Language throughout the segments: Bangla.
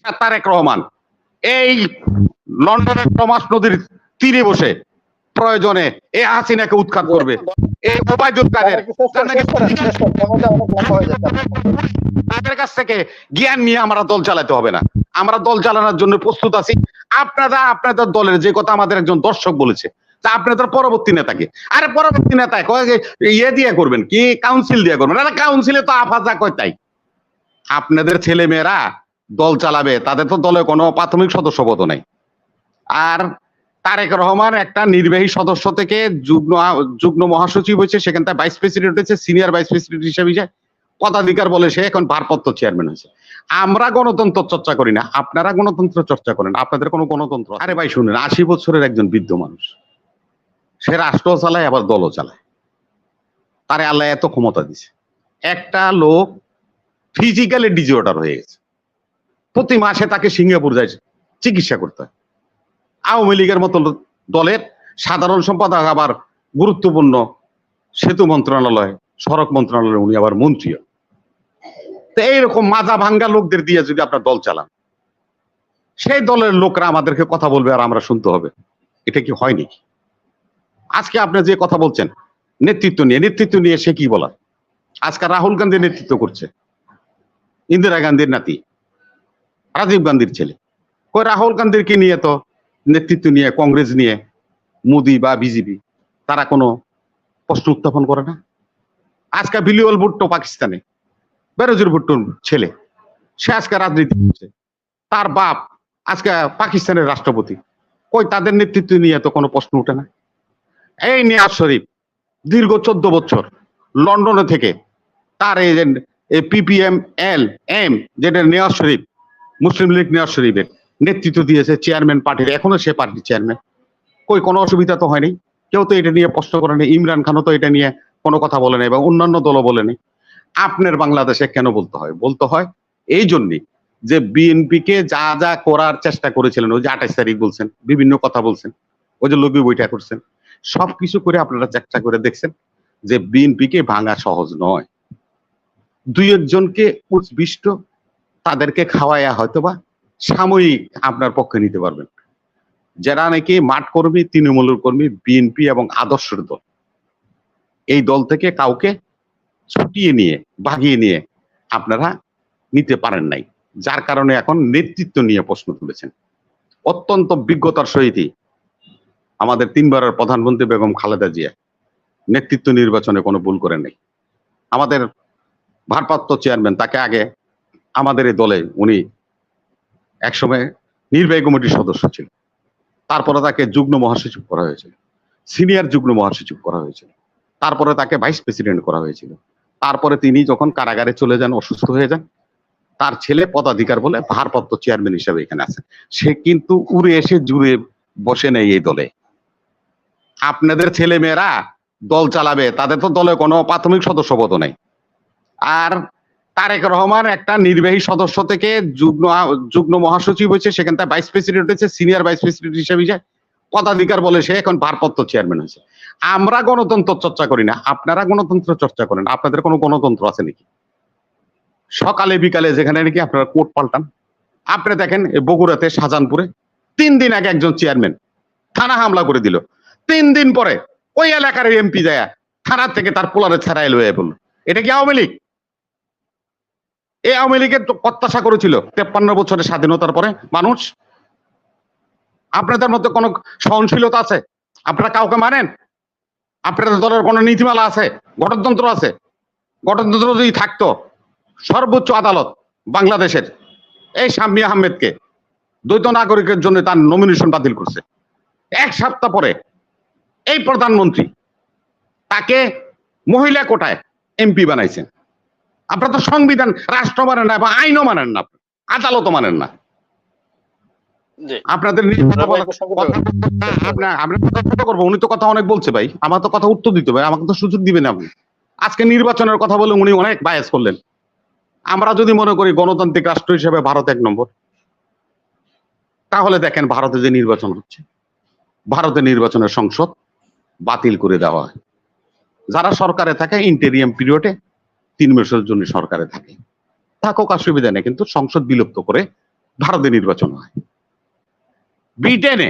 তারেক রহমান এই লন্ডনের টমাস নদীর তীরে বসে প্রয়োজনে এই হাসিনাকে উৎখাত করবে। এই ওবায়দুল কাদের তাদের কাছ থেকে জ্ঞান নিয়ে আমরা দল চালাতে হবে না, আমরা দল চালানোর জন্য প্রস্তুত আছি। আপনারা আপনাদের দলের যে কথা আমাদের একজন দর্শক বলেছে, তা আপনাদের পরবর্তী নেতাকে, আরে পরবর্তী নেতা ইয়ে দিয়ে করবেন কি, কাউন্সিল দিয়ে করবেন? আরে কাউন্সিলে তো আফাজা কয় তাই। আপনাদের ছেলে মেয়েরা দল চালাবে, তাদের তো দলে কোনো প্রাথমিক সদস্যপদ নাই। আর তারেক রহমান একটা নির্বাহী সদস্য থেকে যুগ্ম মহাসচিব হয়েছে, সেখান থেকে ভাইস প্রেসিডেন্ট হয়েছে, সিনিয়র ভাইস প্রেসিডেন্ট হিসেবে যায় পদাধিকার বলে সে এখন ভারপ্রাপ্ত চেয়ারম্যান হয়েছে। আমরা গণতন্ত্র চর্চা করি না, আপনারা গণতন্ত্র চর্চা করেন। আপনাদের কোনো গণতন্ত্র? আরে ভাই শুনেন, 80 বছরের একজন বৃদ্ধ মানুষ, সে রাষ্ট্র চালায় আবার দলও চালায়, তারে আল্লাহ এত ক্ষমতা দিছে। একটা লোক ফিজিক্যালি ডিজঅর্ডার হয়ে গেছে, প্রতি মাসে তাকে সিঙ্গাপুর যায় চিকিৎসা করতে হয়। আওয়ামী লীগের মতো দলের সাধারণ সম্পাদক, আবার গুরুত্বপূর্ণ সেতু মন্ত্রণালয়, সড়ক মন্ত্রণালয় উনি আবার মন্ত্রীও। তো এইরকম মাজা ভাঙ্গা লোকদের দিয়ে যদি আপনার দল চালান, সেই দলের লোকরা আমাদেরকে কথা বলবে আর আমরা শুনতে হবে, এটা কি হয় নাকি? আজকে আপনি যে কথা বলছেন নেতৃত্ব নিয়ে সে কি বলার? আজকে রাহুল গান্ধী নেতৃত্ব করছে, ইন্দিরা গান্ধীর নাতি, রাজীব গান্ধীর ছেলে। ওই রাহুল গান্ধীর কি নিয়ে তো নেতৃত্ব নিয়ে কংগ্রেস নিয়ে মোদি বা বিজেপি তারা কোনো প্রশ্ন উত্থাপন করে না। আজকে বিলিওয়াল ভুট্টো পাকিস্তানে, বেনজির ভুট্টোর ছেলে, সে আজকে রাজনীতি করছে, তার বাপ আজকে পাকিস্তানের রাষ্ট্রপতি। কই তাদের নেতৃত্ব নিয়ে তো কোনো প্রশ্ন উঠে না। এই নিয়াজ শরীফ দীর্ঘ 14 বছর লন্ডনে থেকে তার এই পিপিএম এল এম, যেটা নিয়াজ শরীফ, মুসলিম লীগ নিয়াজ শরীফের নেতৃত্ব দিয়েছে, চেয়ারম্যান পার্টির, এখনো সে পার্টির চেয়ারম্যান। কই কোনো অসুবিধা তো হয়নি, কেউ তো এটা নিয়ে প্রশ্ন করেনি। ইমরান খানও তো এটা নিয়ে কোনো কথা বলে নাই, এবং অন্যান্য দলও বলেনি। আপনার বাংলাদেশে কেন বলতে হয়? বলতে হয় এই জন্যই যে বিএনপি কে যা যা করার চেষ্টা করেছিলেন, ওই যে 28 তারিখ বলছেন, বিভিন্ন কথা বলছেন, ওই যে লবি বইটা করছেন, সবকিছু করে আপনারা চেষ্টা করে দেখছেন যে বিএনপি কে ভাঙা সহজ নয়। দুই একজনকে উৎবিষ্ট তাদেরকে খাওয়াইয়া হয়তোবা সাময়িক আপনার পক্ষে নিতে পারবেন। যারা নাকি মাঠ কর্মী, তৃণমূলের কর্মী, বিএনপি এবং আদর্শের দল, এই দল থেকে কাউকে ছুটিয়ে নিয়ে ভাগিয়ে নিয়ে আপনারা নিতে পারেন নাই, যার কারণে এখন নেতৃত্ব নিয়ে প্রশ্ন তুলেছেন। অত্যন্ত বিজ্ঞতার সহিত আমাদের 3 বারের প্রধানমন্ত্রী বেগম খালেদা জিয়া নেতৃত্ব নির্বাচনে কোনো ভুল করেন নাই। আমাদের ভারপ্রাপ্ত চেয়ারম্যান, তাকে আগে আমাদের এই দলে উনি একসময় নির্বাহী কমিটির সদস্য ছিল, তারপরে তাকে যুগ্ম মহাসচিব করা হয়েছিল, সিনিয়র যুগ্ম মহাসচিব করা হয়েছিল, তারপরে তাকে ভাইস প্রেসিডেন্ট করা হয়েছিল। তারপরে তিনি যখন কারাগারে চলে যান, অসুস্থ হয়ে যান, তার ছেলে পদাধিকার বলে ভারপ্রাপ্ত চেয়ারম্যান হিসেবে এখানে আছে। সে কিন্তু উড়ে এসে জুড়ে বসে নেই এই দলে। আপনাদের ছেলে মেয়েরা দল চালাবে, তাদের তো দলে কোনো প্রাথমিক সদস্যপদ নাই। আর তারেক রহমান একটা নির্বাহী সদস্য থেকে যুগ্ম মহাসচিব হয়েছে, সেখান থেকে ভাইস প্রেসিডেন্ট হয়েছে, সিনিয়র ভাইস প্রেসিডেন্ট হিসেবে যায় পদাধিকার বলে সে এখন ভারপ্রাপ্ত চেয়ারম্যান হয়েছে। আমরা গণতন্ত্র চর্চা করি না, আপনারা গণতন্ত্র চর্চা করেন। আপনাদের কোনো গণতন্ত্র আছে নাকি? সকালে বিকালে যেখানে নাকি আপনারা কোর্ট পাল্টান। আপনি দেখেন বগুড়াতে, শাহজাহানপুরে 3 দিন আগে একজন চেয়ারম্যান থানা হামলা করে দিল, 3 দিন পরে ওই এলাকার এমপি যায় থানার থেকে তার পোলারে ছাড়াই লয়ে বলল। এটা কি আওয়ামী লীগ? এই আওয়ামী লীগের প্রত্যাশা করেছিল 53 বছরের স্বাধীনতার পরে মানুষ? আপনাদের মধ্যে কোনো সহনশীলতা আছে? আপনারা কাউকে মানেন? আপনাদের দলের কোনো নীতিমালা আছে? গণতন্ত্র আছে? গণতন্ত্র যদি থাকতো, সর্বোচ্চ আদালত বাংলাদেশের এই শাম্মী আহমেদকে দ্বৈত নাগরিকের জন্য তার নমিনেশন বাতিল করছে। 1 সপ্তাহ পরে এই প্রধানমন্ত্রী তাকে মহিলা কোটায় এমপি বানাইছেন। আপনারা তো সংবিধান, রাষ্ট্র মানেন না, বা আইনও মানেন না, আদালতও মানেন না। আপনাদের উনি তো কথা অনেক বলছে ভাই, আমার তো কথা উত্তর দিতে ভাই, আমাকে তো সুযোগ দিবেন আপনি। আজকে নির্বাচনের কথা বলে উনি অনেক বায়াস করলেন। আমরা যদি মনে করি গণতান্ত্রিক রাষ্ট্র হিসেবে ভারত 1 নম্বর, তাহলে দেখেন ভারতে যে নির্বাচন হচ্ছে, ভারতের নির্বাচনের সংসদ বাতিল করে দেওয়া হয়। যারা সরকারে থাকে ইন্টেরিয়াম পিরিয়ডে 3 মাসের জন্য সরকারে থাকে, থাকুক, অসুবিধা নেই, কিন্তু সংসদ বিলুপ্ত করে ভারতে নির্বাচন হয়। ব্রিটেনে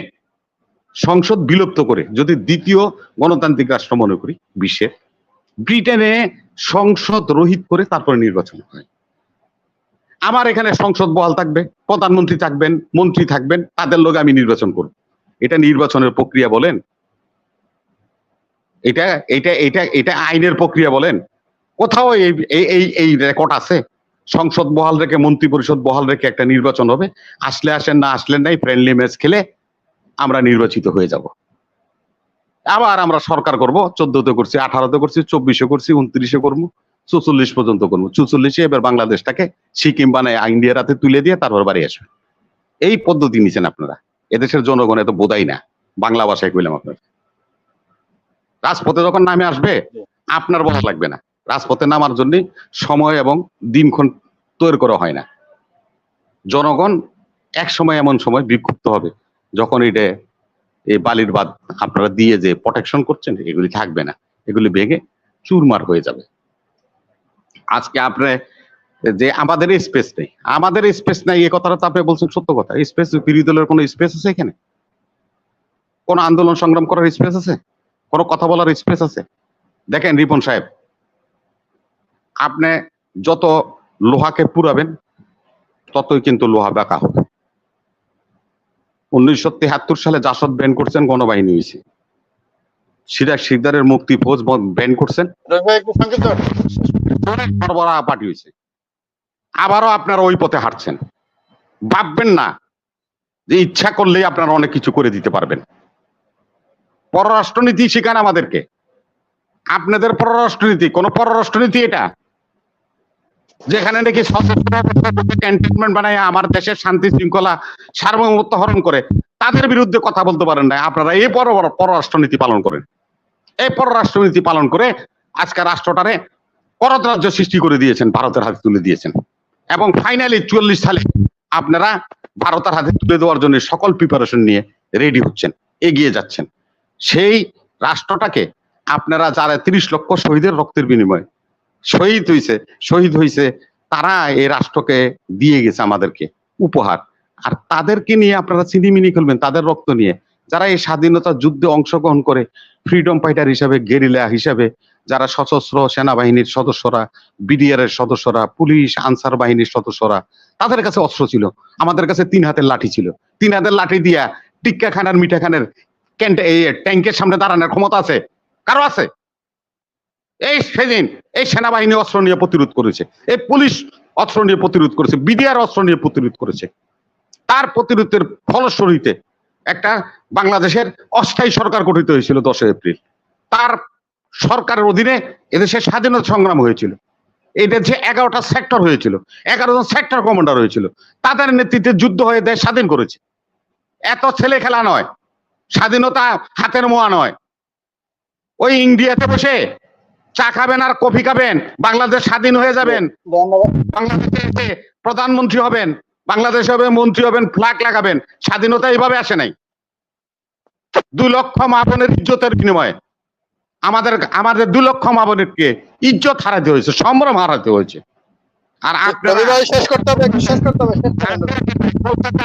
সংসদ বিলুপ্ত করে, যদি দ্বিতীয় গণতান্ত্রিক রাষ্ট্র মনে করি বিশ্বের, ব্রিটেনে সংসদ রহিত করে তারপরে নির্বাচন হয়। আমার এখানে সংসদ বহাল থাকবে, প্রধানমন্ত্রী থাকবেন, মন্ত্রী থাকবেন, তাদের লোক আমি নির্বাচন করব। এটা নির্বাচনের প্রক্রিয়া বলেন? এটা এটা এটা এটা আইনের প্রক্রিয়া বলেন? কোথাও এই রেকর্ড আছে? সংসদ বহাল রেখে, মন্ত্রী পরিষদ বহাল রেখে একটা নির্বাচন হবে, আসলে আসেন, না আসলেন নাই, ফ্রেন্ডলি ম্যাচ খেলে আমরা নির্বাচিত হয়ে যাব। আবার আমরা সরকার করব, 14তে করছি, 18তে করছি, 24-এ করছি, 29-এ করবো, 44 পর্যন্ত করবো। 44-এ এবার বাংলাদেশটাকে সিকিম বানায় ইন্ডিয়ার হাতে তুলে দিয়ে তারপর বাড়ি আসবে। এই পদ্ধতি নিছেন আপনারা। এদেশের জনগণ এত বোধাই না, বাংলা ভাষায় কইলাম আপনার। রাজপথে যখন নামে আসবে আপনার বলা লাগবে না, রাজপথে নামার জন্য সময় এবং দিনক্ষণ তৈরি করা হয় না। জনগণ এক সময় এমন সময় বিক্ষুব্ধ হবে যখন এটা এই বালির বাঁধ আপনারা দিয়ে যে প্রোটেকশন করছেন এগুলি থাকবে না, এগুলি ভেঙে চুরমার হয়ে যাবে। আজকে আপনি যে আমাদের স্পেস নেই, আমাদের স্পেস নাই, এই কথাটা তো আপনি বলছেন সত্য কথা। স্পেস, বিরোধী দলের কোনো স্পেস আছে এখানে? কোন আন্দোলন সংগ্রাম করার স্পেস আছে? কোন কথা বলার স্পেস আছে? দেখেন রিপন সাহেব, আপনি যত লোহাকে পুরাবেন ততই কিন্তু লোহা বাঁকা হবে। 1973 সালে জাসদ ব্যান করছেন, গণবাহিনী হয়েছে। সিরাজ শিকদারের মুক্তি ফৌজ ব্যান করছেন, পার্টি হয়েছে। আবারও আপনারা ওই পথে হাঁটছেন। ভাববেন না যে ইচ্ছা করলেই আপনারা অনেক কিছু করে দিতে পারবেন। পররাষ্ট্রনীতি শিখান আমাদেরকে। আপনাদের পররাষ্ট্রনীতি কোন পররাষ্ট্রনীতি এটা? যেখানে নাকি ক্যান্টনমেন্ট বানায় আমার দেশের শান্তি শৃঙ্খলা সার্বভৌমত্ব হরণ করে, তাদের বিরুদ্ধে কথা বলতে পারেন না। আপনারা এই পররাষ্ট্রনীতি পালন করেন। এই পররাষ্ট্রনীতি পালন করে আজকে রাষ্ট্রটারে করদ রাজ্য সৃষ্টি করে দিয়েছেন, ভারতের হাতে তুলে দিয়েছেন। এবং ফাইনালি 44 সালে আপনারা ভারতের হাতে তুলে দেওয়ার জন্য সকল প্রিপারেশন নিয়ে রেডি হচ্ছেন, এগিয়ে যাচ্ছেন। সেই রাষ্ট্রটাকে আপনারা যারা 30 লক্ষ শহীদের রক্তের বিনিময়ে শহীদ হয়েছে, তারা এই রাষ্ট্রকে দিয়ে গেছে আমাদেরকে উপহার। আর তাদেরকে নিয়ে আপনারা চিনিমিনি খেলবেন, তাদের রক্ত নিয়ে। যারা এই স্বাধীনতা যুদ্ধে অংশগ্রহণ করে ফ্রিডম ফাইটার হিসাবে, গেরিলা হিসাবে, যারা সশস্ত্র সেনাবাহিনীর সদস্যরা, বিডিআর এর সদস্যরা, পুলিশ আনসার বাহিনীর সদস্যরা, তাদের কাছে অস্ত্র ছিল, আমাদের কাছে 3 হাতের লাঠি ছিল। 3 হাতের লাঠি দিয়া টিক্কা খানার, মিঠা খানের ট্যাঙ্কের সামনে দাঁড়ানোর ক্ষমতা আছে কারো? আছে? এই সেদিন এই সেনাবাহিনী অস্ত্র নিয়ে প্রতিরোধ করেছে, এই পুলিশ অস্ত্র নিয়ে প্রতিরোধ করেছে, বিডিআর অস্ত্র নিয়ে প্রতিরোধ করেছে। তার প্রতিরোধের ফলশ্রুতিতে একটা বাংলাদেশের অস্থায়ী সরকার গঠিত হয়েছিল 10 এপ্রিল। তার সরকারের অধীনে এদেশের স্বাধীনতা সংগ্রাম হয়েছিল। এটা যে 11টা সেক্টর হয়েছিল, 11 জন সেক্টর কমান্ডার হয়েছিল, তাদের নেতৃত্বে যুদ্ধ হয়ে দেশ স্বাধীন করেছে। এত ছেলে খেলা নয়, স্বাধীনতা হাতের মোয়া নয়। ওই ইন্ডিয়াতে বসে চা খাবেন আর কফি খাবেন, বাংলাদেশ স্বাধীন হয়ে যাবেন, বাংলাদেশে এসে প্রধানমন্ত্রী হবেন, বাংলাদেশে হবে মন্ত্রী হবেন, ফ্ল্যাগ লাগাবেন। স্বাধীনতা এইভাবে আসে নাই। 2 লক্ষ মা বোনের ইজ্জতের বিনিময়ে আমাদের 2 লক্ষ মা বোনেরকে ইজ্জত হারাতে হয়েছে, সম্ভ্রম হারাতে হয়েছে। আর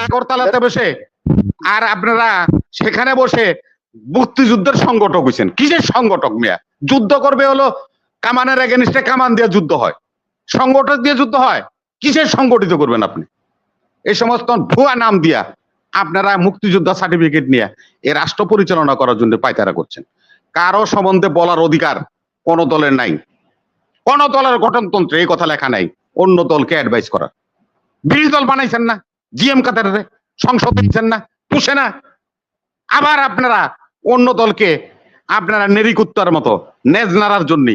আগরতলাতে বসে আর আপনারা সেখানে বসে মুক্তিযুদ্ধের সংগঠক হয়েছেন। কিসের সংগঠক মিয়া? যুদ্ধ করবে হলো কামানের এগেনিস্টে কামান দিয়ে যুদ্ধ হয়, সংগঠক দিয়ে যুদ্ধ হয়। কিসের সংগঠিত করবেন আপনি? এই সমস্ত ভুয়া নাম দিয়া আপনারা মুক্তিযোদ্ধা সার্টিফিকেট নিয়ে এই রাষ্ট্র পরিচালনা করার জন্য পায়তারা করছেন। কারো সম্বন্ধে বলার অধিকার কোন দলের নাই, কোন দলের গঠনতন্ত্রে এই কথা লেখা নাই অন্য দলকে অ্যাডভাইস করার। বিরোধী দল বানাইছেন না, জিএম কাতারে সংসদ দিচ্ছেন না, পুষে না। আবার আপনারা অন্য দলকে আপনারা নেরিকুত্তার মতো নেজ নাড়ার জন্য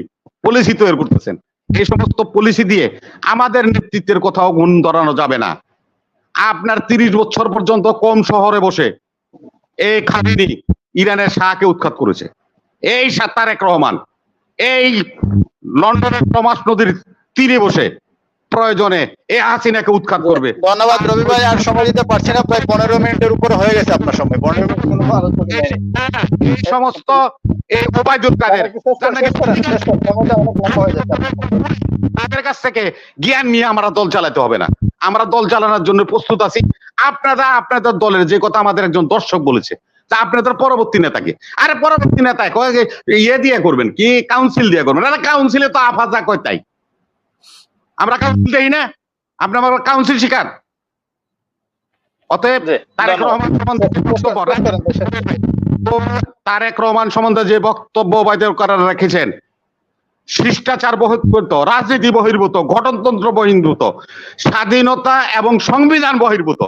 পলিসি তৈরি করতেছেন। এই সমস্ত পলিসি দিয়ে আমাদের নেতৃত্বের কোথাও গুণ ধরানো যাবে না। আপনার 30 বছর পর্যন্ত কম শহরে বসে এই খামেনি ইরানের শাহকে উৎখাত করেছে, এই তারেক রহমান এই লন্ডনের টমাস নদীর তীরে বসে প্রয়োজনে এই হাসিনাকে উৎখাত করবে। ধন্যবাদ রবি ভাই, আর সময় দিতে পারছি না, প্রায় 15 মিনিটের উপরে হয়ে গেছে আপনার সময়। 15 মিনিট কোনো আলোচনা নেই। এই সমস্ত এই ওবায়দুল কাদের সময়টা অনেক লম্বা হয়ে যাচ্ছে। তাদের কাছ থেকে জ্ঞান নিয়ে আমরা দল চালাতে হবে না। আমরা দল চালানোর জন্য প্রস্তুত আছি। আপনারা আপনাদের দলের যে কথা আমাদের একজন দর্শক বলেছে, তা আপনাদের পরবর্তী নেতাকে, আরে পরবর্তী নেতা ইয়ে দিয়ে করবেন কি, কাউন্সিল দিয়ে করবেন। আরে কাউন্সিলে তো আফাজা কয় তাই, আমরা কাউন্সিল দেই না, আপনার কাউন্সিল শিকার। অতএব তারেক রহমান সম্বন্ধে তারেক রহমান সম্বন্ধে যে বক্তব্য ওবায়দুল কাদের রেখেছেন, শিষ্টাচার বহির্ভূত, রাজনীতি বহির্ভূত, গঠনতন্ত্র বহির্ভূত, স্বাধীনতা এবং সংবিধান বহির্ভূত।